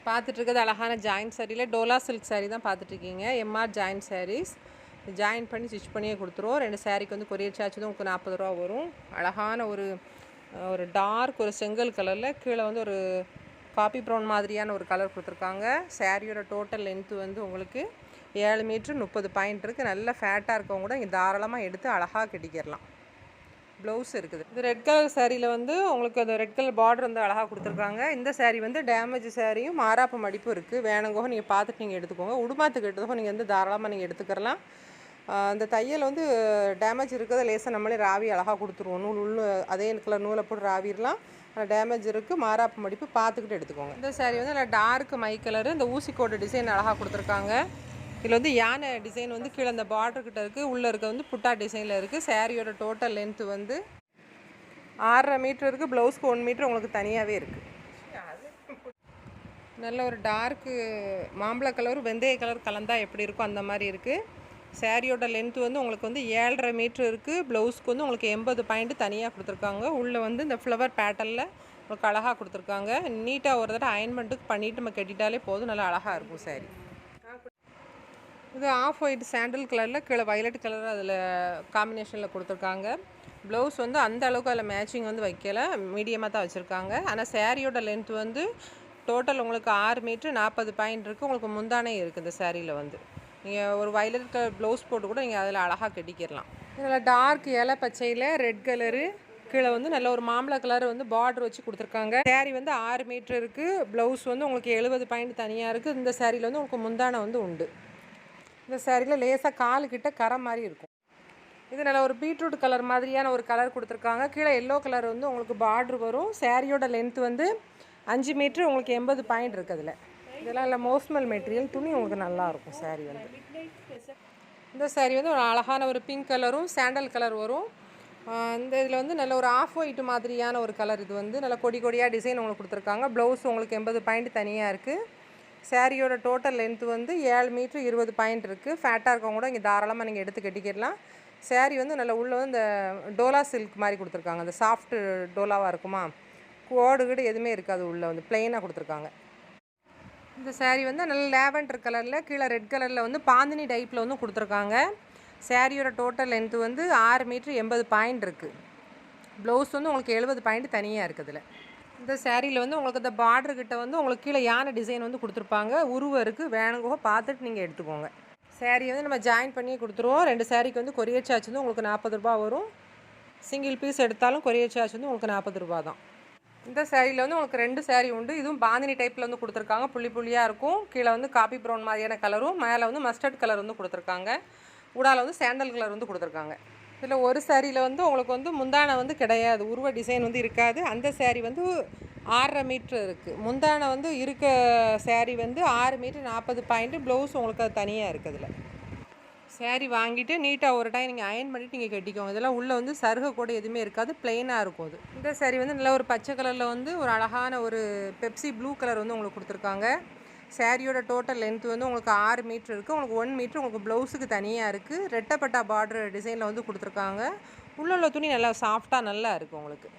பார்த்துட்டு இருக்கிறது அழகான ஜாயின் சாரியில் டோலா சில்க் சாரீ தான் பார்த்துட்ருக்கீங்க. எம்ஆர் ஜாயின் சாரீஸ் ஜாயின் பண்ணி ஸ்டிச் பண்ணியே கொடுத்துருவோம். 2 சாரீக்கு வந்து கொரியர் சார்ஜ் தான் உங்களுக்கு 40 ரூபா வரும். அழகான ஒரு டார்க் ஒரு செங்கல் கலரில் கீழே வந்து ஒரு காப்பி ப்ரௌன் மாதிரியான ஒரு கலர் கொடுத்துருக்காங்க. சாரியோட டோட்டல் லென்த்து வந்து உங்களுக்கு 7 மீட்டர் 30 பாயிண்ட் இருக்குது. நல்ல ஃபேட்டாக இருக்கவங்க கூட இங்கே தாராளமாக எடுத்து அழகாக கட்டிக்கிறலாம். ப்ளவுஸ் இருக்குது. இது ரெட் கலர் சாரியில் வந்து உங்களுக்கு அந்த ரெட் கலர் பார்டர் வந்து அழகாக கொடுத்துருக்காங்க. இந்த சாரீ வந்து டேமேஜ் சாரியும் மாறாப்பு மடிப்பும் இருக்குது. வேணுங்கோ நீங்கள் பார்த்துட்டு நீங்கள் எடுத்துக்கோங்க. உடுமாத்துக்கு எடுத்ததோ நீங்கள் வந்து தாராளமாக நீங்கள் எடுத்துக்கிறலாம். அந்த தையல் வந்து டேமேஜ் இருக்கிறத லேசாக நம்மளே ராவி அழகாக கொடுத்துருவோம். நூல் உள்ள அதே கலர் நூலை போட்டு ராவிடலாம். டேமேஜ் இருக்குது, மாறாப்பு மடிப்பு பார்த்துக்கிட்டு எடுத்துக்கோங்க. இந்த சாரீ வந்து நல்லா டார்க் மை கலரு, இந்த ஊசிக்கோடு டிசைன் அழகாக கொடுத்துருக்காங்க. இதில் வந்து யானை டிசைன் வந்து கீழே அந்த பார்டர்கிட்ட இருக்குது. உள்ளே இருக்க வந்து புட்டா டிசைனில் இருக்குது. சாரியோட டோட்டல் லென்த்து வந்து 6.5 மீட்டர் இருக்குது. ப்ளவுஸ்க்கு 1 மீட்டர் உங்களுக்கு தனியாகவே இருக்குது. நல்ல ஒரு டார்க்கு மாம்பழ கலர் வெந்தய கலர் கலந்தால் எப்படி இருக்கும் அந்த மாதிரி இருக்குது. சாரியோட லென்த்து வந்து உங்களுக்கு வந்து 7.5 மீட்டர் இருக்குது. ப்ளவுஸ்க்கு வந்து உங்களுக்கு 80 பாயிண்ட் தனியாக கொடுத்துருக்காங்க. உள்ளே வந்து இந்த ஃப்ளவர் பேட்டர்னில் உங்களுக்கு அழகாக கொடுத்துருக்காங்க. நீட்டாக ஒரு தடவை அயன்மெண்ட்டுக்கு பண்ணிவிட்டு நம்ம கட்டிட்டாலே போதும். நல்லா அழகாக இருக்கும் சாரி. இது ஆஃப் ஒயிட் சாண்டில் கலரில் கீழே வயலட் கலர் அதில் காம்பினேஷனில் கொடுத்துருக்காங்க. ப்ளவுஸ் வந்து அந்த அளவுக்கு அதில் மேட்சிங் வந்து வைக்கலை, மீடியமாக தான் வச்சுருக்காங்க. ஆனால் சாரியோட லென்த் வந்து டோட்டல் உங்களுக்கு 6 மீட்டர் 40 பாயிண்ட் இருக்குது. உங்களுக்கு முந்தானே இருக்குது இந்த சாரியில் வந்து. நீங்கள் ஒரு வயலட் கலர் ப்ளவுஸ் போட்டு கூட நீங்கள் அதில் அழகாக கட்டிக்கிடலாம். இதில் டார்க் இலை பச்சையில் ரெட் கலரு கீழே வந்து நல்ல ஒரு மாம்பழ கலர் வந்து பார்டர் வச்சு கொடுத்துருக்காங்க. சாரீ வந்து 6 மீட்டர் இருக்குது. ப்ளவுஸ் வந்து உங்களுக்கு 70 பாயிண்ட் தனியாக இருக்குது. இந்த சாரியில் வந்து உங்களுக்கு முந்தானை வந்து உண்டு. இந்த சாரியில் லேசாக காலுக்கிட்ட கரை மாதிரி இருக்கும். இது நல்ல ஒரு பீட்ரூட் கலர் மாதிரியான ஒரு கலர் கொடுத்துருக்காங்க. கீழே எல்லோ கலர் வந்து உங்களுக்கு பார்டர் வரும். சாரியோட லென்த் வந்து 5 மீட்டர் உங்களுக்கு 80 பாயிண்ட் இருக்குது. அதில் இதெல்லாம் இல்லை மோஸ்மல் மெட்டீரியல் துணி உங்களுக்கு நல்லாயிருக்கும். சாரீ வந்து இந்த சாரீ வந்து ஒரு அழகான ஒரு பிங்க் கலரும் சாண்டல் கலர் வரும். இந்த இதில் வந்து நல்ல ஒரு ஆஃப் ஒயிட் மாதிரியான ஒரு கலர். இது வந்து நல்ல கொடி கொடியாக டிசைன் உங்களுக்கு கொடுத்துருக்காங்க. ப்ளவுஸ் உங்களுக்கு 80 பாயிண்ட் தனியாக இருக்குது. சாரியோட டோட்டல் லென்த்து வந்து 7 மீட்டர் 20 பாயிண்ட் இருக்குது. ஃபேட்டாக இருக்கவங்க கூட இங்கே தாராளமாக நீங்கள் எடுத்து கட்டிக்கிடலாம். சாரீ வந்து நல்ல உள்ளே வந்து இந்த டோலா சில்க் மாதிரி கொடுத்துருக்காங்க. அந்த சாஃப்ட் டோலாவாக இருக்குமா, கோடு கீடு எதுவுமே இருக்காது. உள்ளே வந்து ப்ளெயினாக கொடுத்துருக்காங்க. இந்த சாரீ வந்து நல்ல லேவண்டர் கலரில் கீழே ரெட் கலரில் வந்து பாந்தினி டைப்பில் வந்து கொடுத்துருக்காங்க. சாரியோட டோட்டல் லென்த்து வந்து 6 மீட்டர் 80 பாயிண்ட் இருக்குது. ப்ளவுஸ் வந்து உங்களுக்கு 70 பாயிண்ட் தனியாக இருக்குதுல. இந்த சாரியில் வந்து உங்களுக்கு இந்த பார்டர்கிட்ட வந்து உங்களுக்கு கீழே யானை டிசைன் வந்து கொடுத்துருப்பாங்க. உருவம் இருக்குது. வேணுங்கோ பார்த்துட்டு நீங்கள் எடுத்துக்கோங்க. சாரியை வந்து நம்ம ஜாயின் பண்ணி கொடுத்துருவோம். 2 சாரிக்கு வந்து கொரியர் சார்ஜ் வந்து உங்களுக்கு 40 ரூபா வரும். சிங்கிள் பீஸ் எடுத்தாலும் கொரியர் சார்ஜ் வந்து உங்களுக்கு 40 ரூபா தான். இந்த சாரியில் வந்து உங்களுக்கு 2 சாரீ உண்டு. இதுவும் பாந்தினி டைப்பில் வந்து கொடுத்துருக்காங்க. புள்ளி புள்ளியாக இருக்கும். கீழே வந்து காப்பி ப்ரௌன் மாதிரியான கலரும், மேலே வந்து மஸ்டர்ட் கலர் வந்து கொடுத்துருக்காங்க. ஊடால வந்து சாண்டல் கலர் வந்து கொடுத்துருக்காங்க. இதில் ஒரு சாரியில் வந்து உங்களுக்கு வந்து முந்தானை வந்து கிடையாது, உருவ டிசைன் வந்து இருக்காது. அந்த சாரீ வந்து 6.5 மீட்டர் இருக்குது. முந்தானை வந்து இருக்க சாரீ வந்து 6 மீட்டர் 40 பாயிண்ட். ப்ளவுஸ் உங்களுக்கு அது தனியாக இருக்குது. அதில் சாரீ வாங்கிட்டு நீட்டாக ஒரு டைம் நீங்கள் அயன் பண்ணிவிட்டு நீங்கள் கட்டிக்கோங்க. இதெல்லாம் உள்ளே வந்து சருகை கூட எதுவுமே இருக்காது, ப்ளெயினாக இருக்கும். அது இந்த சாரீ வந்து நல்ல ஒரு பச்சை கலரில் வந்து ஒரு அழகான ஒரு பெப்சி ப்ளூ கலர் வந்து உங்களுக்கு கொடுத்துருக்காங்க. சாரியோட டோட்டல் லென்த் வந்து உங்களுக்கு 6 மீட்டர் இருக்குது. உங்களுக்கு 1 மீட்டர் உங்களுக்கு ப்ளவுஸுக்கு தனியாக இருக்குது. ரெட்டப்பட்டா பார்டர் டிசைனில் வந்து கொடுத்துருக்காங்க. உள்ள துணி நல்லா சாஃப்டாக நல்லா இருக்குது. உங்களுக்கு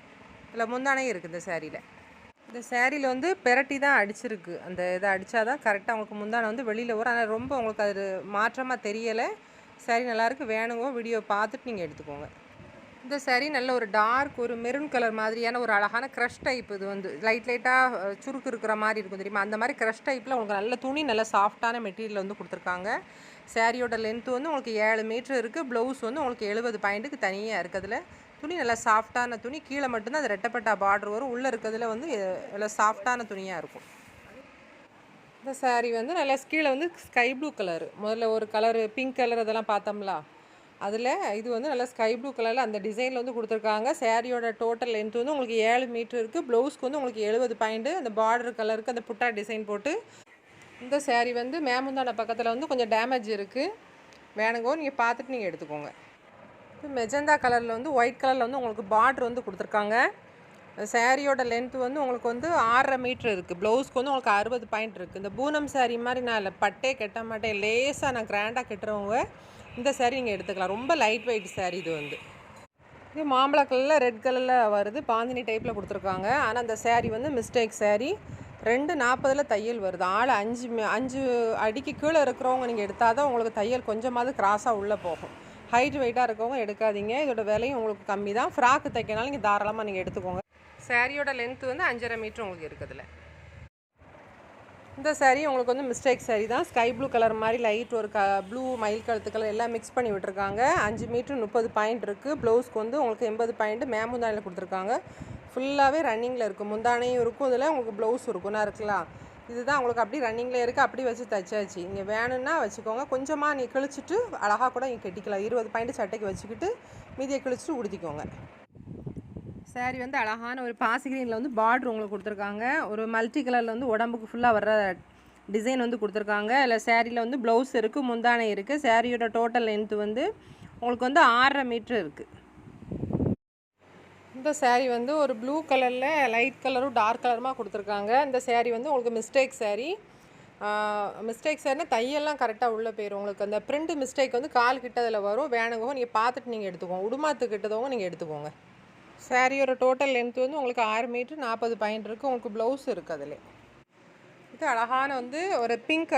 இதில் முந்தானையும் இருக்குது. இந்த சாரியில் இந்த சாரியில் வந்து பெரட்டி தான் அடிச்சிருக்கு. அந்த இதை அடித்தா தான் கரெக்டாக உங்களுக்கு முந்தானை வந்து வெளியில் வரும். ஆனால் ரொம்ப உங்களுக்கு அது மாற்றமாக தெரியலை. சாரி நல்லாயிருக்கு. வேணுங்கோ வீடியோ பார்த்துட்டு நீங்கள் எடுத்துக்கோங்க. இந்த சாரீ நல்ல ஒரு டார்க் ஒரு மெரூன் கலர் மாதிரியான ஒரு அழகான க்ரஷ் டைப். இது வந்து லைட்டாக சுருக்கு இருக்கிற மாதிரி இருக்கும் தெரியுமா, அந்த மாதிரி க்ரஷ் டைப்பில் உங்களுக்கு நல்ல துணி நல்ல சாஃப்டான மெட்டீரியல் வந்து கொடுத்துருக்காங்க. சாரியோட லென்த்து வந்து உங்களுக்கு 7 மீட்டர் இருக்குது. ப்ளவுஸ் வந்து உங்களுக்கு 70 பாயிண்ட்டுக்கு தனியாக இருக்கிறதுல துணி நல்லா சாஃப்டான துணி. கீழே மட்டும்தான் அது ரெட்டப்பட்டா பார்டர் வரும். உள்ளே இருக்கிறதுல வந்து நல்லா சாஃப்டான துணியாக இருக்கும். இந்த சாரீ வந்து நல்லா கீழே வந்து ஸ்கை ப்ளூ கலரு, முதல்ல ஒரு கலரு பிங்க் கலர் அதெல்லாம் பார்த்தோம்ல, அதில் இது வந்து நல்லா ஸ்கை ப்ளூ கலரில் அந்த டிசைனில் வந்து கொடுத்துருக்காங்க. சாரியோட டோட்டல் லென்த் வந்து உங்களுக்கு 7 மீட்டர் இருக்குது. ப்ளவுஸ்க்கு வந்து உங்களுக்கு 70 பாயிண்ட்டு. அந்த பார்டர் கலருக்கு அந்த புட்டா டிசைன் போட்டு. இந்த சாரீ வந்து மேமுந்தான பக்கத்தில் வந்து கொஞ்சம் டேமேஜ் இருக்குது. வேணுங்கோ நீங்கள் பார்த்துட்டு நீங்கள் எடுத்துக்கோங்க. இது மெஜந்தா கலரில் வந்து ஒயிட் கலரில் வந்து உங்களுக்கு பார்டர் வந்து கொடுத்துருக்காங்க. சாரியோட லென்த் வந்து உங்களுக்கு வந்து 6.5 மீட்டர் இருக்குது. ப்ளவுஸ்க்கு வந்து உங்களுக்கு 60 பாயிண்ட் இருக்குது. இந்த பூனம் சாரீ மாதிரி நான் இல்லை பட்டே கட்ட மாட்டேன், லேசாக நான் கிராண்டாக கட்டுறவங்க இந்த சாரீ நீங்கள் எடுத்துக்கலாம். ரொம்ப லைட் வெயிட் சாரீ. இது வந்து இது மாம்பழ கலரில் ரெட் கலரில் வருது. பாந்தினி டைப்பில் கொடுத்துருக்காங்க. ஆனால் அந்த சாரீ வந்து மிஸ்டேக் சாரீ. 2:40 தையல் வருது. ஆள் 5 அடிக்கு கீழே இருக்கிறவங்க நீங்கள் எடுத்தால் தான் உங்களுக்கு தையல் கொஞ்சமாவது கிராஸாக உள்ளே போகும். ஹைட் வெயிட்டாக இருக்கவங்க எடுக்காதீங்க. இதோட விலையும் உங்களுக்கு கம்மி தான். ஃப்ராக்கு தைக்கனாலும் நீங்கள் தாராளமாக நீங்கள் எடுத்துக்கோங்க. சாரியோட லென்த்து வந்து 5.5 மீட்ரு உங்களுக்கு இருக்குதுல. இந்த சாரீ உங்களுக்கு வந்து மிஸ்டேக் சாரீ தான். ஸ்கை ப்ளூ கலர் மாதிரி லைட் ஒரு ப்ளூ மயில் கழுத்து கலர் எல்லாம் மிக்ஸ் பண்ணி விட்டுருக்காங்க. 5 மீட்ரு 30 பாயிண்ட் இருக்குது. ப்ளவுஸ்க்கு வந்து உங்களுக்கு 80 பாயிண்ட் மேமுந்தானியில் கொடுத்துருக்காங்க. ஃபுல்லாகவே ரன்னிங்கில் இருக்குது. முந்தானையும் இருக்கும், இதில் உங்களுக்கு ப்ளவுஸ் இருக்குன்னா இருக்கலாம். இதுதான் உங்களுக்கு அப்படி ரன்னிங்கில் இருக்குது. அப்படி வச்சு தைச்சாச்சு. இங்கே வேணும்னா வச்சுக்கோங்க. கொஞ்சமாக நீ கிழிச்சிட்டு அழகாக கூட நீங்கள் கட்டிக்கலாம். 20 பாயிண்ட் சட்டைக்கு வச்சுக்கிட்டு மீதியை கிழிச்சிட்டு உடுத்திக்கோங்க. சாரீ வந்து அழகான ஒரு பாசி கிரீனில் வந்து பார்டர் உங்களுக்கு கொடுத்துருக்காங்க. ஒரு மல்டி கலரில் வந்து உடம்புக்கு ஃபுல்லாக வர்ற டிசைன் வந்து கொடுத்துருக்காங்க. இல்லை சாரியில் வந்து ப்ளவுஸ் இருக்குது, முந்தானை இருக்குது. சாரியோட டோட்டல் லென்த்து வந்து உங்களுக்கு வந்து 6.5 மீட்ரு இருக்குது. இந்த சாரீ வந்து ஒரு ப்ளூ கலரில் லைட் கலரும் டார்க் கலருமாக கொடுத்துருக்காங்க. இந்த சாரீ வந்து உங்களுக்கு மிஸ்டேக் சாரினா தையெல்லாம் கரெக்டாக உள்ளே போயிடும். உங்களுக்கு அந்த பிரிண்ட் மிஸ்டேக் வந்து கால் கிட்ட அதில் வரும். வேணுங்கோ நீங்கள் பார்த்துட்டு நீங்கள் எடுத்துக்கோங்க. உடுமாத்து கிட்டதவங்க நீங்கள் எடுத்துக்கோங்க. சாரியோட டோட்டல் லென்த் வந்து உங்களுக்கு 6 மீட்ரு 40 பாயிண்ட் இருக்குது. உங்களுக்கு ப்ளவுஸ் இருக்குது அதில். இது அழகான வந்து ஒரு பிங்க்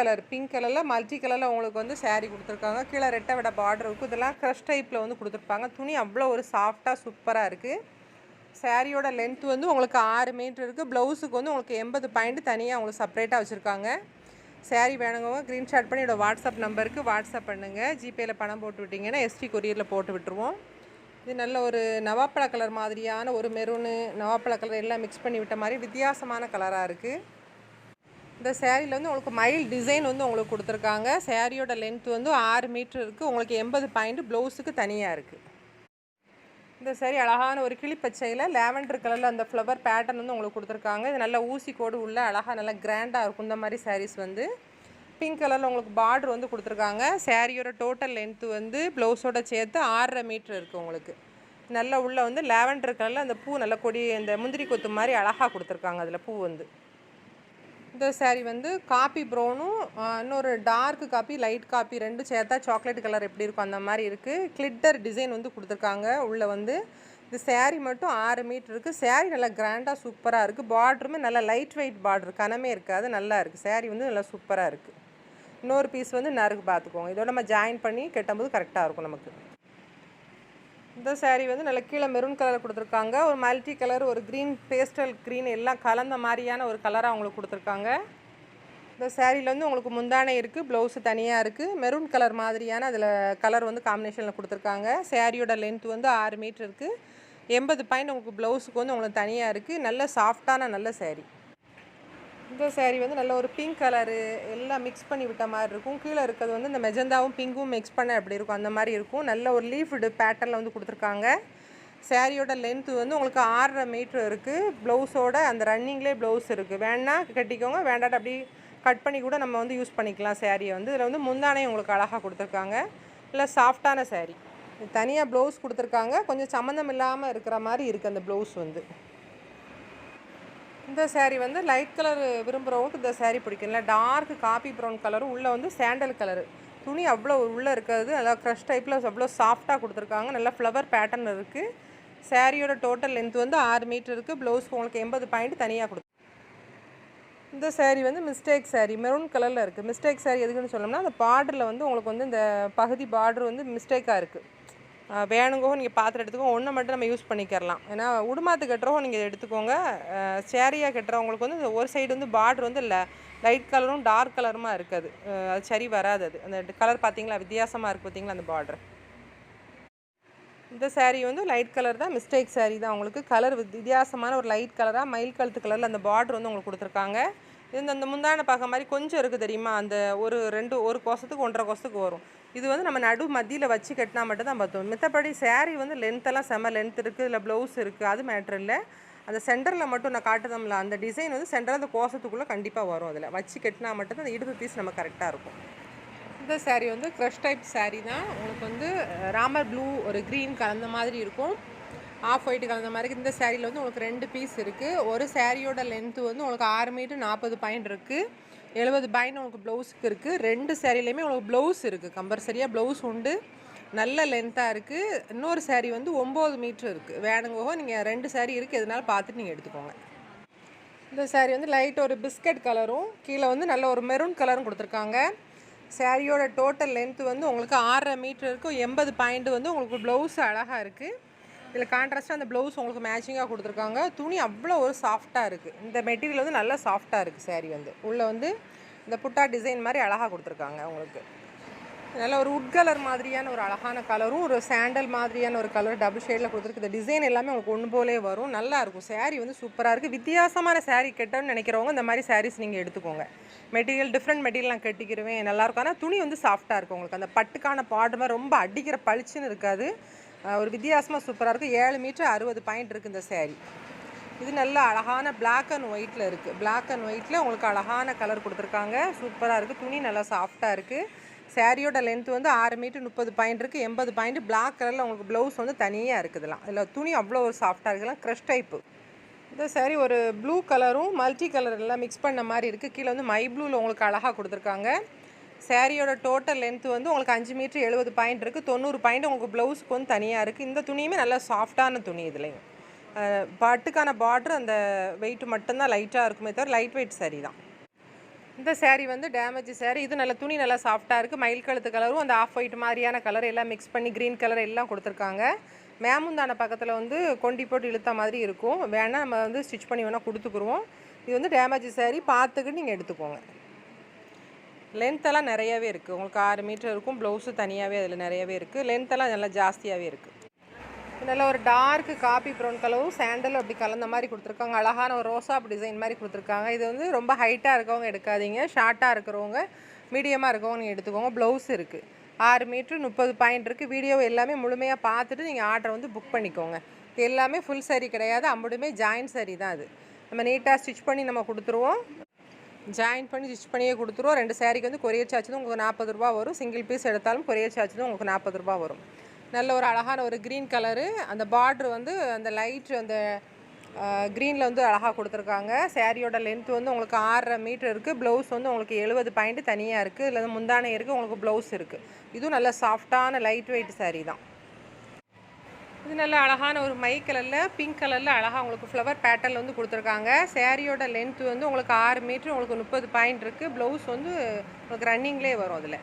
கலரில் மல்டி கலரில் உங்களுக்கு வந்து சாரீ கொடுத்துருக்காங்க. கீழே ரெட்டை விட பார்டர் இருக்கும். இதெல்லாம் க்ரஷ் டைப்பில் வந்து கொடுத்துருப்பாங்க. துணி அவ்வளோ ஒரு சாஃப்டாக சூப்பராக இருக்குது. சாரியோட லென்த் வந்து உங்களுக்கு 6 மீட்ரு இருக்குது. ப்ளவுஸுக்கு வந்து உங்களுக்கு 80 பாயிண்ட் தனியாக உங்களுக்கு செப்பரேட்டாக வச்சுருக்காங்க. சாரீ வேணுங்கவங்க ஸ்க்ரீன்ஷாட் பண்ணி என்னோடய வாட்ஸ்அப் நம்பருக்கு வாட்ஸ்அப் பண்ணுங்கள். ஜிபேயில் பணம் போட்டு விட்டிங்கன்னா எஸ்டி கொரியரில் போட்டு விட்டுருவோம். இது நல்ல ஒரு நவாப்பழ கலர் மாதிரியான ஒரு மெரூனு நவாப்பழ கலர் எல்லாம் மிக்ஸ் பண்ணி விட்ட மாதிரி வித்தியாசமான கலராக இருக்குது. இந்த சாரியில் வந்து உங்களுக்கு மயில் டிசைன் வந்து உங்களுக்கு கொடுத்துருக்காங்க. சாரியோட லென்த் வந்து 6 மீட்ரு இருக்குது. உங்களுக்கு 80 பாயிண்ட் ப்ளவுஸுக்கு தனியாக இருக்குது. இந்த சாரி அழகான ஒரு கிளிப்பச்சையில் லேவண்டர் கலரில் அந்த ஃப்ளவர் பேட்டர்ன் வந்து உங்களுக்கு கொடுத்துருக்காங்க. இது நல்ல ஊசி கோடு உள்ள அழகாக நல்லா கிராண்டாக இருக்கும். இந்த மாதிரி சாரீஸ் வந்து பிங்க் கலரில் உங்களுக்கு பார்டர் வந்து கொடுத்துருக்காங்க. சாரியோட டோட்டல் லென்த்து வந்து ப்ளவுஸோட சேர்த்து 6.5 மீட்ரு இருக்குது. உங்களுக்கு நல்ல உள்ளே வந்து லேவண்டர் கலரில் அந்த பூ நல்ல கொடி இந்த முந்திரி கொத்து மாதிரி அழகாக கொடுத்துருக்காங்க. அதில் பூ வந்து இந்த சாரீ வந்து காப்பி ப்ரௌனும் இன்னொரு டார்க் காப்பி லைட் காப்பி ரெண்டும் சேர்த்தா சாக்லேட் கலர் எப்படி இருக்கும் அந்த மாதிரி இருக்குது. கிளிட்டர் டிசைன் வந்து கொடுத்துருக்காங்க. உள்ளே வந்து இந்த சாரீ மட்டும் 6 மீட்ரு இருக்குது. சாரீ நல்லா கிராண்டாக சூப்பராக இருக்குது. பார்டருமே நல்லா லைட் வெயிட் பார்டர், கனமே இருக்காது, நல்லா இருக்குது. சாரீ வந்து நல்லா சூப்பராக இருக்குது. இன்னொரு பீஸ் வந்து நறுக்கு பார்த்துக்கோங்க. இதோட நம்ம ஜாயின் பண்ணி கட்டும்போது கரெக்டாக இருக்கும் நமக்கு. இந்த சாரீ வந்து நல்ல கீழே மெரூன் கலர் கொடுத்துருக்காங்க. ஒரு மல்டி கலர் ஒரு க்ரீன் பேஸ்டல் க்ரீன் எல்லாம் கலந்த மாதிரியான ஒரு கலராக உங்களுக்கு கொடுத்துருக்காங்க. இந்த சாரியில் வந்து உங்களுக்கு முந்தானை இருக்குது, ப்ளவுஸு தனியாக இருக்குது. மெரூன் கலர் மாதிரியான அதில் கலர் வந்து காம்பினேஷனில் கொடுத்துருக்காங்க. சாரியோட லென்த் வந்து 6 மீட்ரு இருக்குது. 80 பாயிண்ட் உங்களுக்கு ப்ளவுஸுக்கு வந்து உங்களுக்கு தனியாக இருக்குது. நல்ல சாஃப்டான நல்ல சாரீ. இந்த சாரீ வந்து நல்ல ஒரு பிங்க் கலரு எல்லாம் மிக்ஸ் பண்ணி விட்ட மாதிரி இருக்கும். கீழே இருக்கிறது வந்து இந்த மெஜந்தாவும் பிங்க்கும் மிக்ஸ் பண்ண எப்படி இருக்கும் அந்த மாதிரி இருக்கும். நல்ல ஒரு லீஃப்டு பேட்டர்னில் வந்து கொடுத்துருக்காங்க. சாரியோட லென்த்து வந்து உங்களுக்கு 6.5 மீட்ரு இருக்குது. ப்ளவுஸோட அந்த ரன்னிங்லேயே ப்ளவுஸ் இருக்குது. வேணா கட்டிக்கோங்க, வேண்டாட்டு அப்படி கட் பண்ணி கூட நம்ம வந்து யூஸ் பண்ணிக்கலாம் சாரியை வந்து. இதில் வந்து முந்தானையும் உங்களுக்கு அழகாக கொடுத்துருக்காங்க. இல்லை சாஃப்டான சாரீ. தனியாக ப்ளவுஸ் கொடுத்துருக்காங்க. கொஞ்சம் சம்மந்தம் இல்லாமல் இருக்கிற மாதிரி இருக்குது அந்த ப்ளவுஸ் வந்து. இந்த சாரீ வந்து லைட் கலர் விரும்புகிறவங்களுக்கு இந்த சாரீ பிடிக்கும். இல்லை டார்க் காப்பி ப்ரௌன் கலரும் உள்ளே வந்து சாண்டல் கலரு துணி அவ்வளோ உள்ளே இருக்கிறது நல்லா க்ரஷ் டைப்பில் அவ்வளோ சாஃப்டாக கொடுத்துருக்காங்க. நல்லா ஃப்ளவர் பேட்டர்ன் இருக்குது. சாரியோட டோட்டல் லென்த் வந்து 6 மீட்ரு இருக்குது. ப்ளவுஸ்க்கு உங்களுக்கு 80 பாயிண்ட் தனியாக கொடுத்து. இந்த சாரீ வந்து மிஸ்டேக் சாரீ மெரூன் கலரில் இருக்குது. மிஸ்டேக் சாரீ எதுக்குன்னு சொன்னோம்னா அந்த பார்டரில் வந்து உங்களுக்கு வந்து இந்த பகுதி பார்டர் வந்து மிஸ்டேக்காக இருக்குது. வேணுங்கோ நீங்கள் பாத்திரம் எடுத்துக்கோங்க. ஒன்று மட்டும் நம்ம யூஸ் பண்ணிக்கிறலாம். ஏன்னா உடுமாத்து கட்டுறவங்க நீங்கள் எடுத்துக்கோங்க. சேரியாக கட்டுறவங்களுக்கு வந்து ஒரு சைடு வந்து பார்டர் வந்து லைட் கலரும் டார்க் கலருமா இருக்குது. அது சரி வராது. அது அந்த கலர் பார்த்தீங்களா வித்தியாசமாக இருக்குது பார்த்தீங்களா அந்த பார்டர். இந்த சாரீ வந்து லைட் கலர் தான். மிஸ்டேக் சாரீ தான். உங்களுக்கு கலர் வித்தியாசமான ஒரு லைட் கலராக மயில் கழுத்து கலரில் அந்த பார்டர் வந்து உங்களுக்கு கொடுத்துருக்காங்க. இது அந்த முந்தான பார்க்க மாதிரி கொஞ்சம் இருக்குது தெரியுமா, அந்த ஒரு கோசத்துக்கு 1.5 கோசத்துக்கு வரும். இது வந்து நம்ம நடு மத்தியில் வச்சு கட்டினா மட்டும் தான் பார்த்தோம். மித்தபடி சாரீ வந்து லென்த்தெல்லாம் செம்ம லென்த் இருக்குது. இதில் ப்ளவுஸ் இருக்குது, அது மேட்ரு இல்லை. அந்த சென்டரில் மட்டும் நான் காட்டுதோம்ல அந்த டிசைன் வந்து சென்டரில் அந்த கோசத்துக்குள்ளே கண்டிப்பாக வரும். அதில் வச்சு கட்டினா மட்டும்தான் அந்த இடுப்பு பீஸ் நம்ம கரெக்டாக இருக்கும். இந்த சாரீ வந்து க்ரஷ் டைப் சாரீ தான். உங்களுக்கு வந்து ராமர் ப்ளூ ஒரு க்ரீன் கலந்த மாதிரி இருக்கும், ஆஃப் ஒயிட் கலந்த மாதிரி. இந்த சாரியில் வந்து உங்களுக்கு 2 பீஸ் இருக்குது. ஒரு சாரியோட லென்த்து வந்து உங்களுக்கு 6 மீட்ரு 40 பாயிண்ட் இருக்குது. 70 பாயிண்ட் உங்களுக்கு ப்ளவுஸுக்கு இருக்குது. 2 சாரிலையுமே உங்களுக்கு ப்ளவுஸ் இருக்குது. கம்பல்சரியாக ப்ளவுஸ் உண்டு. நல்ல லென்த்தாக இருக்குது. இன்னொரு சாரீ வந்து 9 மீட்ரு இருக்குது. வேணுங்கோ நீங்கள் 2 சாரீ இருக்குது, எதுனாலும் பார்த்துட்டு நீங்கள் எடுத்துக்கோங்க. இந்த சாரீ வந்து லைட் ஒரு பிஸ்கட் கலரும் கீழே வந்து நல்ல ஒரு மெரூன் கலரும் கொடுத்துருக்காங்க. சாரியோட டோட்டல் லென்த்து வந்து உங்களுக்கு 6.5 மீட்டர் இருக்கும். 80 பாயிண்ட் வந்து உங்களுக்கு ப்ளவுஸ் அழகாக இருக்குது. இதில் கான்ட்ராஸ்ட்டாக அந்த ப்ளவுஸ் உங்களுக்கு மேட்சிங்காக கொடுத்துருக்காங்க. துணி அவ்வளோ ஒரு சாஃப்டாக இருக்குது. இந்த மெட்டீரியல் வந்து நல்லா சாஃப்டாக இருக்குது. சாரீ வந்து உள்ளே வந்து இந்த புட்டா டிசைன் மாதிரி அழகாக கொடுத்துருக்காங்க. உங்களுக்கு நல்ல ஒரு உட் கலர் மாதிரியான ஒரு அழகான கலரும் ஒரு சாண்டல் மாதிரியான ஒரு கலர் டபுள் ஷேடில் கொடுத்துருக்கு. இந்த டிசைன் எல்லாமே உங்களுக்கு ஒன்று போலே வரும். நல்லாயிருக்கும். சாரீ வந்து சூப்பராக இருக்குது. வித்தியாசமான சாரீ கட்டணும்னு நினைக்கிறவங்க இந்த மாதிரி சாரீஸ் நீங்கள் எடுத்துக்கோங்க. மெட்டீரியல் டிஃப்ரெண்ட் மெட்டீரியல் நான் கட்டிக்கிருவேன் நல்லாயிருக்கும். ஆனால் துணி வந்து சாஃப்டாக இருக்கும். உங்களுக்கு அந்த பட்டுக்கான பார்டர் மாதிரி ரொம்ப அடிக்கிற பளிச்சுன்னு இருக்காது. ஒரு வித்தியாசமாக சூப்பராக இருக்குது. 7 மீட்டர் 60 பாயிண்ட் இருக்குது இந்த சாரீ. இது நல்ல அழகான பிளாக் அண்ட் ஒயிட்டில் இருக்குது. பிளாக் அண்ட் ஒயிட்டில் உங்களுக்கு அழகான கலர் கொடுத்துருக்காங்க. சூப்பராக இருக்குது. துணி நல்லா சாஃப்டாக இருக்குது. சாரியோட லென்த் வந்து 6 மீட்டர் 30 பாயிண்ட் இருக்குது. 80 பாயிண்ட் பிளாக் கலரில் உங்களுக்கு ப்ளவுஸ் வந்து தனியாக இருக்குதுலாம். இதில் துணி அவ்வளோ ஒரு சாஃப்டாக இருக்குதுலாம். Crush type. இந்த சாரீ ஒரு ப்ளூ கலரும் மல்டி கலர் எல்லாம் மிக்ஸ் பண்ண மாதிரி இருக்குது. கீழே வந்து மை ப்ளூவில் உங்களுக்கு அழகாக கொடுத்துருக்காங்க. சாரியோட டோட்டல் லென்த் வந்து உங்களுக்கு 5 மீட்டர் 70 பாயிண்ட் இருக்குது. 90 பாயிண்ட் உங்களுக்கு ப்ளவுஸுக்கு வந்து தனியாக இருக்குது. இந்த துணியுமே நல்லா சாஃப்டான துணி. இதுலேயும் பட்டுக்கான பார்டர் அந்த வெயிட் மட்டும்தான் லைட்டாக இருக்குமே தவிர லைட் வெயிட் சாரீ தான். இந்த சாரீ வந்து டேமேஜ் சாரீ. இது நல்ல துணி நல்லா சாஃப்டாக இருக்குது. மயில் கழுத்து கலரும் அந்த ஆஃப் ஒயிட் மாதிரியான கலர் எல்லாம் மிக்ஸ் பண்ணி க்ரீன் கலர் எல்லாம் கொடுத்துருக்காங்க. மேமுந்தான பக்கத்தில் வந்து கொண்டி போட்டு இழுத்த மாதிரி இருக்கும். வேணால் நம்ம வந்து ஸ்டிச் பண்ணி வேணால் கொடுத்துக்குருவோம். இது வந்து டேமேஜ் சாரீ. பார்த்துக்கிட்டு நீங்கள் எடுத்துக்கோங்க. லென்த்தெல்லாம் நிறையாவே இருக்குது. உங்களுக்கு 6 மீட்டர் இருக்கும். ப்ளவுஸு தனியாகவே அதில் நிறையாவே இருக்குது. லென்த்தெல்லாம் நல்லா ஜாஸ்தியாகவே இருக்குது. நல்ல ஒரு டார்க் காப்பி ப்ரௌன் கலரும் சாண்டலும் அப்படி கலந்த மாதிரி கொடுத்துருக்காங்க. அழகான ஒரு ரோசாப் டிசைன் மாதிரி கொடுத்துருக்காங்க. இது வந்து ரொம்ப ஹைட்டாக இருக்கவங்க எடுக்காதீங்க. ஷார்ட்டாக இருக்கிறவங்க மீடியமாக இருக்கவங்க நீங்கள் எடுத்துக்கோங்க. ப்ளவுஸ் இருக்குது. 6 மீட்டர் 30 பாயிண்ட் இருக்குது. வீடியோ எல்லாமே முழுமையாக பார்த்துட்டு நீங்கள் ஆர்டரை வந்து புக் பண்ணிக்கோங்க. இது எல்லாமே ஃபுல் சாரீ கிடையாது. அம்புடுமே ஜாயின் சாரீ தான். அது நம்ம நீட்டாக ஸ்டிச் பண்ணி நம்ம கொடுத்துருவோம். ஜாயின் பண்ணி ஸ்டிச் பண்ணியே கொடுத்துருவோம். 2 சாரீக்கு வந்து கொரியர் சார்ஜ் தான் உங்களுக்கு 40 ரூபா வரும். சிங்கிள் பீஸ் எடுத்தாலும் கொரியர் சார்ஜ் தான் உங்களுக்கு 40 ரூபா வரும். நல்ல ஒரு அழகான ஒரு க்ரீன் கலரு. அந்த பார்ட்ரு வந்து அந்த லைட் அந்த க்ரீனில் வந்து அழகாக கொடுத்துருக்காங்க. சாரியோட லென்த் வந்து உங்களுக்கு 6.5 மீட்டர் இருக்குது. ப்ளவுஸ் வந்து உங்களுக்கு 70 பாயிண்ட் தனியாக இருக்குது. இதில் வந்து முந்தானை இருக்குது. உங்களுக்கு ப்ளவுஸ் இருக்குது. இதுவும் நல்ல சாஃப்டான லைட் வெயிட் சாரீ தான். இது நல்ல அழகான ஒரு மை கலரில் பிங்க் கலரில் அழகாக உங்களுக்கு ஃப்ளவர் பேட்டர்னில் வந்து கொடுத்துருக்காங்க. சாரியோட லென்த் வந்து உங்களுக்கு 6 மீட்டர் உங்களுக்கு 30 பாயிண்ட் இருக்குது. ப்ளவுஸ் வந்து உங்களுக்கு ரன்னிங்லேயே வரும். அதில்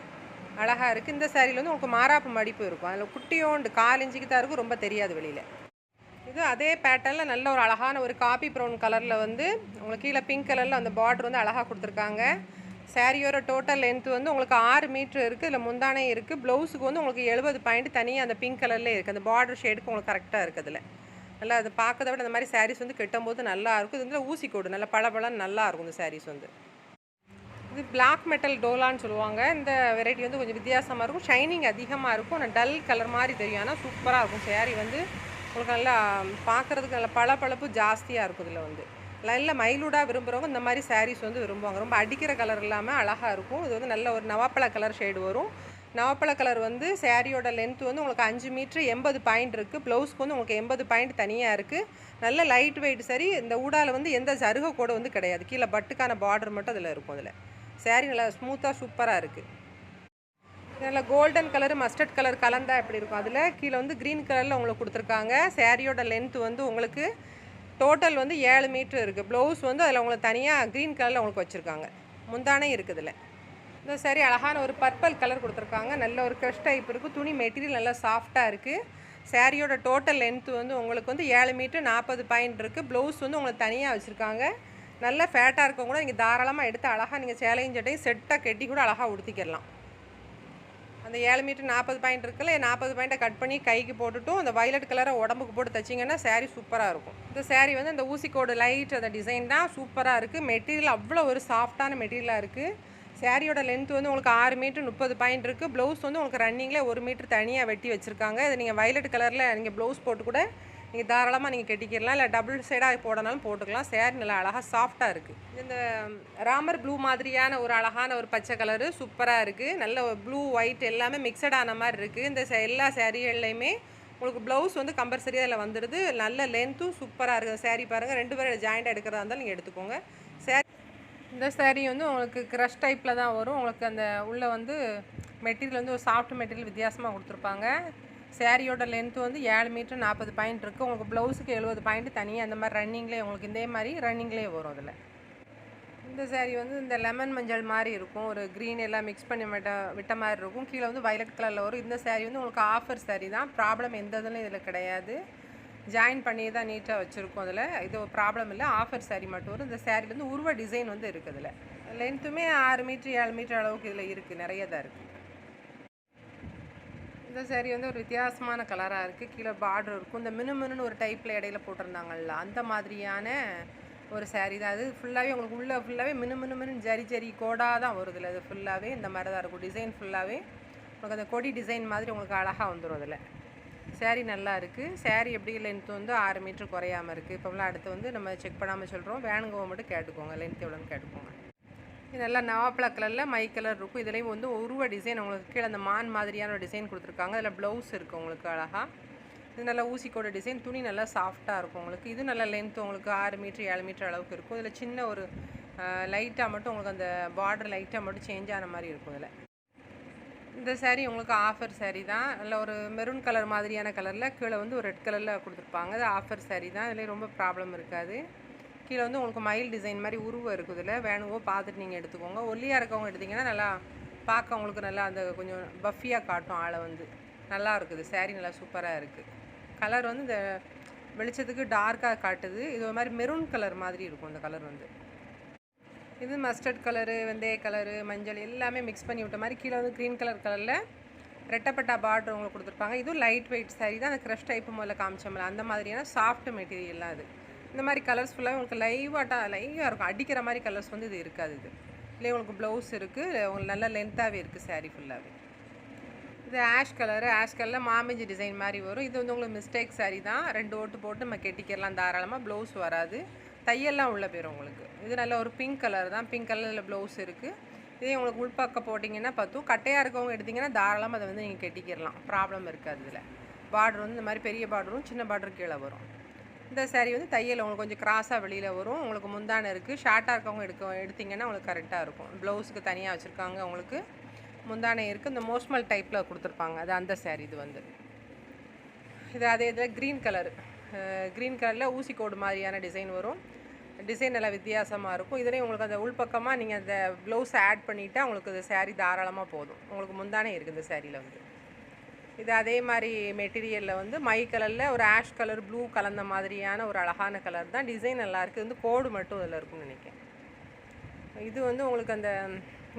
அழகாக இருக்குது. இந்த சாரியில் வந்து உங்களுக்கு மாராப்பு மடிப்பு இருக்கும். அதில் குட்டியோண்டு 4 இன்ச்சுக்கு தான் இருக்கும். ரொம்ப தெரியாது வெளியில். இது அதே பேட்டர்னில் நல்ல ஒரு அழகான ஒரு காப்பி ப்ரௌன் கலரில் வந்து உங்களுக்கு கீழே பிங்க் கலரில் அந்த பார்டர் வந்து அழகாக கொடுத்துருக்காங்க. சாரியோட டோட்டல் லென்த் வந்து உங்களுக்கு 6 மீட்டர் இருக்குது. இதில் முந்தானே இருக்குது. ப்ளவுஸுக்கு வந்து உங்களுக்கு 70 பாயிண்ட் தனியாக அந்த பிங்க் கலர்லேயே இருக்குது. அந்த பார்டர் ஷேடுக்கு உங்களுக்கு கரெக்டாக இருக்குது. அதில் நல்லா அதை பார்க்கறத விட அந்த மாதிரி சாரீஸ் வந்து கட்டும்போது நல்லாயிருக்கும். இது வந்து ஊசிக்கோடு நல்லா பளபளன்னு நல்லாயிருக்கும். இந்த சாரீஸ் வந்து இது பிளாக் மெட்டல் டோலான்னு சொல்லுவாங்க. இந்த வெரைட்டி வந்து கொஞ்சம் வித்தியாசமாக இருக்கும். ஷைனிங் அதிகமாக இருக்கும். ஆனால் டல் கலர் மாதிரி தெரியும். ஆனால் சூப்பராக இருக்கும். சாரீ வந்து உங்களுக்கு நல்லா பார்க்குறதுக்கு நல்லா பளபளப்பு ஜாஸ்தியாக இருக்கும். இதில் வந்து நல்ல மைலூடாக விரும்புகிறவங்க இந்த மாதிரி சாரீஸ் வந்து விரும்புவாங்க. ரொம்ப அடிக்கிற கலர் இல்லாமல் அழகாக இருக்கும். இது வந்து நல்ல ஒரு நவாப்பழ கலர் ஷேடு வரும். நவாப்பழ கலர் வந்து சாரியோட லென்த் வந்து உங்களுக்கு 5 மீட்டர் 80 பாயிண்ட் இருக்குது. ப்ளவுஸ்க்கு வந்து உங்களுக்கு 80 பாயிண்ட் தனியாக இருக்குது. நல்ல லைட் வெயிட் சரி. இந்த ஊடால வந்து எந்த சருக கூட வந்து கிடையாது. கீழே பட்டுக்கான பார்டர் மட்டும் அதில் இருக்கும். அதில் சாரீ நல்லா ஸ்மூத்தாக சூப்பராக இருக்குது. நல்லா கோல்டன் கலரு மஸ்டர்ட் கலர் கலந்தா எப்படி இருக்கும். அதில் கீழே வந்து க்ரீன் கலரில் உங்களுக்கு கொடுத்துருக்காங்க. சாரியோட லென்த் வந்து உங்களுக்கு டோட்டல் வந்து 7 மீட்டர் இருக்குது. ப்ளவுஸ் வந்து அதில் உங்களுக்கு தனியாக க்ரீன் கலரில் உங்களுக்கு வச்சுருக்காங்க. முந்தானே இருக்குது. இதில் இந்த சாரீ அழகான ஒரு பர்பிள் கலர் கொடுத்துருக்காங்க. நல்ல ஒரு க்ரஷ் டைப் இருக்குது. துணி மெட்டீரியல் நல்லா சாஃப்டாக இருக்குது. சாரியோட டோட்டல் லென்த் வந்து உங்களுக்கு வந்து 7 மீட்டர் 40 பாயிண்ட் இருக்குது. ப்ளவுஸ் வந்து உங்களுக்கு தனியாக வச்சுருக்காங்க. நல்ல ஃபேட்டாக இருக்கவங்க கூட நீங்கள் தாராளமாக எடுத்து அழகாக நீங்கள் சேலையும் சட்டையும் செட்டாக கட்டி கூட அழகாக உடுத்திக்கிடலாம். அந்த 7 மீட்டர் 40 பாயிண்ட் இருக்குல்ல 40 பாயிண்ட்டை கட் பண்ணி கைக்கு போட்டுட்டும் அந்த வயலட் கலரை உடம்புக்கு போட்டு தைச்சிங்கன்னா சாரீ சூப்பராக இருக்கும். இந்த சாரீ வந்து அந்த ஊசிக்கோடு லைட் அந்த டிசைன் தான் சூப்பராக இருக்குது. மெட்டீரியல் அவ்வளோ ஒரு சாஃப்டான மெட்டீரியலாக இருக்குது. சாரியோட லென்த் வந்து உங்களுக்கு 6 மீட்டர் 30 பாயிண்ட் இருக்குது. ப்ளவுஸ் வந்து உங்களுக்கு ரன்னிங்கில் 1 மீட்டர் தனியாக வெட்டி வச்சுருக்காங்க. இதை நீங்கள் வயலட் கலரில் நீங்கள் ப்ளவுஸ் போட்டு கூட நீங்கள் தாராளமாக நீங்கள் கட்டிக்கிடலாம். இல்லை டபுள் சைடாக போடனாலும் போட்டுக்கலாம். சாரீ நல்லா அழகாக சாஃப்டாக இருக்குது. இந்த ராமர் ப்ளூ மாதிரியான ஒரு அழகான ஒரு பச்சை கலரு சூப்பராக இருக்குது. நல்ல ப்ளூ ஒயிட் எல்லாமே மிக்சடான மாதிரி இருக்குது. இந்த எல்லா சாரீகள்லையுமே உங்களுக்கு ப்ளவுஸ் வந்து கம்பல்சரியாக அதில் வந்துடுது. நல்ல லென்த்தும் சூப்பராக இருக்குது. சாரீ பாருங்கள். 2 பேரும் ஜாயிண்டாக எடுக்கிறதா இருந்தாலும் நீங்கள் எடுத்துக்கோங்க. இந்த சாரீ வந்து உங்களுக்கு க்ரஷ் டைப்பில் தான் வரும். உங்களுக்கு அந்த உள்ளே வந்து மெட்டீரியல் வந்து ஒரு சாஃப்ட் மெட்டீரியல் வித்தியாசமாக கொடுத்துருப்பாங்க. சேரீயோட லென்த்து வந்து 7 மீட்டர் 40 பாயிண்ட் இருக்குது. உங்களுக்கு ப்ளவுஸுக்கு 70 பாயிண்ட் தனியாக அந்த மாதிரி ரன்னிங்லேயே உங்களுக்கு இதே மாதிரி ரன்னிங்லேயே வரும் அதில். இந்த சேரீ வந்து இந்த லெமன் மஞ்சள் மாதிரி இருக்கும், ஒரு க்ரீன் எல்லாம் மிக்ஸ் பண்ணி விட்ட மாதிரி இருக்கும். கீழே வந்து வயலட் கலரில் வரும். இந்த சேரீ வந்து உங்களுக்கு ஆஃபர் சேரீ தான், ப்ராப்ளம் எந்த இதுலையும் இதில் கிடையாது. ஜாயின் பண்ணி தான் நீட்டாக வச்சுருக்கோம். அதில் இது ஒரு ப்ராப்ளம் இல்லை, ஆஃபர் சேரீ மட்டும் வரும். இந்த சேரீல வந்து உருவ டிசைன் வந்து இருக்குது. இதில் லென்த்துமே 6 மீட்டர் 7 மீட்டர் அளவுக்கு இதில் இருக்குது, நிறைய தான் இருக்குது. இந்த சேரீ வந்து ஒரு வித்தியாசமான கலராக இருக்குது. கீழே பார்டர் இருக்கும், இந்த மினுமினுன்னு ஒரு டைப்பில் இடையில போட்டிருந்தாங்கல்ல அந்த மாதிரியான ஒரு சேரீ தான். அது ஃபுல்லாகவே உங்களுக்கு உள்ளே ஃபுல்லாகவே மினுமினு ஜரி ஜரி கோடாக தான் வருது. அது ஃபுல்லாகவே இந்த மாதிரி தான் இருக்கும். டிசைன் ஃபுல்லாகவே உங்களுக்கு அந்த கொடி டிசைன் மாதிரி உங்களுக்கு அழகாக வந்துடும். அதில் சேரீ நல்லா இருக்குது. சேரீ எப்படி லென்த்து வந்து 6 மீட்டர் குறையாமல் இருக்குது. இப்போலாம் அடுத்து வந்து நம்ம செக் பண்ணாமல் சொல்கிறோம், வேணுங்கவோ மட்டும் கேட்டுக்கோங்க, லென்த் எவ்வளோன்னு கேட்டுக்கோங்க. இது நல்லா நவாப்பழ கலரில் மை கலர் இருக்கும். இதுலேயும் வந்து உருவ டிசைன் உங்களுக்கு கீழே அந்த மான் மாதிரியான ஒரு டிசைன் கொடுத்துருக்காங்க. அதில் ப்ளவுஸ் இருக்குது உங்களுக்கு அழகாக. இது நல்லா ஊசிக்கோட டிசைன், துணி நல்லா சாஃப்டாக இருக்கும் உங்களுக்கு. இது நல்லா லென்த்து உங்களுக்கு 6 மீட்டர் 7 மீட்டர் அளவுக்கு இருக்கும். இதில் சின்ன ஒரு லைட்டாக மட்டும் உங்களுக்கு அந்த பார்டர் லைட்டாக மட்டும் சேஞ்ச் ஆன மாதிரி இருக்கும். இதில் இந்த சேரீ உங்களுக்கு ஆஃபர் சேரீ தான். நல்ல ஒரு மெரூன் கலர் மாதிரியான கலரில் கீழே வந்து ஒரு ரெட் கலரில் கொடுத்துருப்பாங்க. அது ஆஃபர் சேரீ தான். இதில் ரொம்ப ப்ராப்ளம் இருக்காது. கீழே வந்து உங்களுக்கு மயில் டிசைன் மாதிரி உருவம் இருக்குது. இதில் வேணுங்கோ பார்த்துட்டு நீங்கள் எடுத்துக்கோங்க. ஒல்லியாக இருக்கவங்க எடுத்திங்கன்னா நல்லா பார்க்க உங்களுக்கு நல்லா அந்த கொஞ்சம் பஃபியாக காட்டும் ஆளை வந்து. நல்லா இருக்குது சேரீ, நல்லா சூப்பராக இருக்குது. கலர் வந்து இந்த வெளிச்சத்துக்கு டார்க்காக காட்டுது. இது ஒரு மாதிரி மெரூன் கலர் மாதிரி இருக்கும் இந்த கலர் வந்து. இது மஸ்டர்ட் கலரு, வெந்தய கலரு, மஞ்சள் எல்லாமே மிக்ஸ் பண்ணி விட்ட மாதிரி. கீழே வந்து க்ரீன் கலரில் ரெட்டப்பட்டா பார்டர் உங்களுக்கு கொடுத்துருப்பாங்க. இதுவும் லைட் வெயிட் சேரீ தான். அந்த க்ரஷ் டைப்பு முதல்ல காமிச்சோம்ல அந்த மாதிரியான சாஃப்ட் மெட்டீரியல்லாம் அது. இந்த மாதிரி கலர்ஸ் ஃபுல்லாகவே உங்களுக்கு லைவாக இருக்கும். அடிக்கிற மாதிரி கலர்ஸ் வந்து இது இருக்காது. இது இல்லையே உங்களுக்கு ப்ளவுஸ் இருக்குது, உங்களுக்கு நல்லா லென்த்தாகவே இருக்குது சேரீ ஃபுல்லாகவே. இது ஆஷ் கலரில் மாமிஞ்சி டிசைன் மாதிரி வரும். இது வந்து உங்களுக்கு மிஸ்டேக் சேரீ தான். 2 ஓட்டு போட்டு நம்ம கெட்டிக்கிறலாம் தாராளமாக. ப்ளவுஸ் வராது, தையெல்லாம் உள்ளே போயிடும் உங்களுக்கு. இது நல்ல ஒரு பிங்க் கலர் தான். பிங்க் கலரில் ப்ளவுஸ் இருக்குது. இதே உங்களுக்கு உள்பக்கம் போட்டிங்கன்னா பத்தும். கட்டையாக இருக்கவங்க எடுத்திங்கன்னா தாராளமாக அதை வந்து நீங்கள் கெட்டிக்கிறலாம், ப்ராப்ளம் இருக்காது. இதில் பார்டர் வந்து இந்த மாதிரி பெரிய பார்டரும் சின்ன பார்டர் கீழே வரும். இந்த சேரீ வந்து தையல் உங்களுக்கு கொஞ்சம் கிராஸாக வெளியில் வரும். உங்களுக்கு முந்தானை இருக்குது. ஷார்ட்டாக இருக்கவங்க எடுத்திங்கன்னா உங்களுக்கு கரெக்டாக இருக்கும். ப்ளவுஸுக்கு தனியாக வச்சுருக்காங்க. உங்களுக்கு முந்தானை இருக்குது. இந்த மோஸ்மல் டைப்பில் கொடுத்துருப்பாங்க. அது அந்த சேரீ. இது வந்து இது அதே இதில் க்ரீன் கலரில் ஊசிக்கோடு மாதிரியான டிசைன் வரும். டிசைன் நல்லா வித்தியாசமாக இருக்கும். இதுலேயும் உங்களுக்கு அந்த உள்பக்கமாக நீங்கள் அந்த ப்ளவுஸை ஆட் பண்ணிவிட்டால் உங்களுக்கு இந்த சேரீ தாராளமாக போதும். உங்களுக்கு முந்தானை இருக்குது இந்த சேரீயில் வந்து. இது அதே மாதிரி மெட்டீரியலில் வந்து மை கலரில் ஒரு ஆஷ் கலர் ப்ளூ கலந்த மாதிரியான ஒரு அழகான கலர் தான். டிசைன் நல்லாயிருக்கு. வந்து கோடு மட்டும் இதில் இருக்குன்னு நினைக்கிறேன். இது வந்து உங்களுக்கு அந்த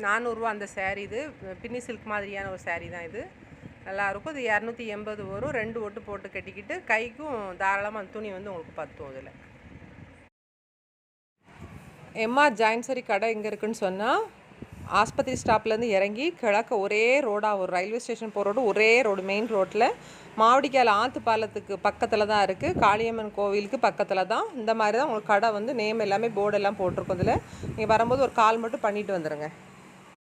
400 ரூபா அந்த சேரீ. இது பின்னி சில்க் மாதிரியான ஒரு சேரீ தான். இது நல்லாயிருக்கும். இது 280 வரும். 2 ஒட்டு போட்டு கட்டிக்கிட்டு கைக்கும் தாராளமாக அந்த துணி வந்து உங்களுக்கு பத்தும். இதில் எம்ஆர் ஜாயின்சரி கடை எங்கே இருக்குதுன்னு சொன்னால், ஆஸ்பத்திரி ஸ்டாப்லேருந்து இறங்கி கிழக்க ஒரே ரோடாக ஒரு ரயில்வே ஸ்டேஷன் போகிற ரோடு, ஒரே ரோடு மெயின் ரோட்டில் மாவடிக்கால் ஆற்று பாலத்துக்கு பக்கத்தில் தான் இருக்குது. காளியம்மன் கோவிலுக்கு பக்கத்தில் தான். இந்த மாதிரி தான் உங்களுக்கு கடை வந்து நேம் எல்லாமே போர்டு எல்லாம் போட்டிருக்கும். இதில் நீங்கள் வரும்போது ஒரு கால் மட்டும் பண்ணிவிட்டு வந்துடுங்க.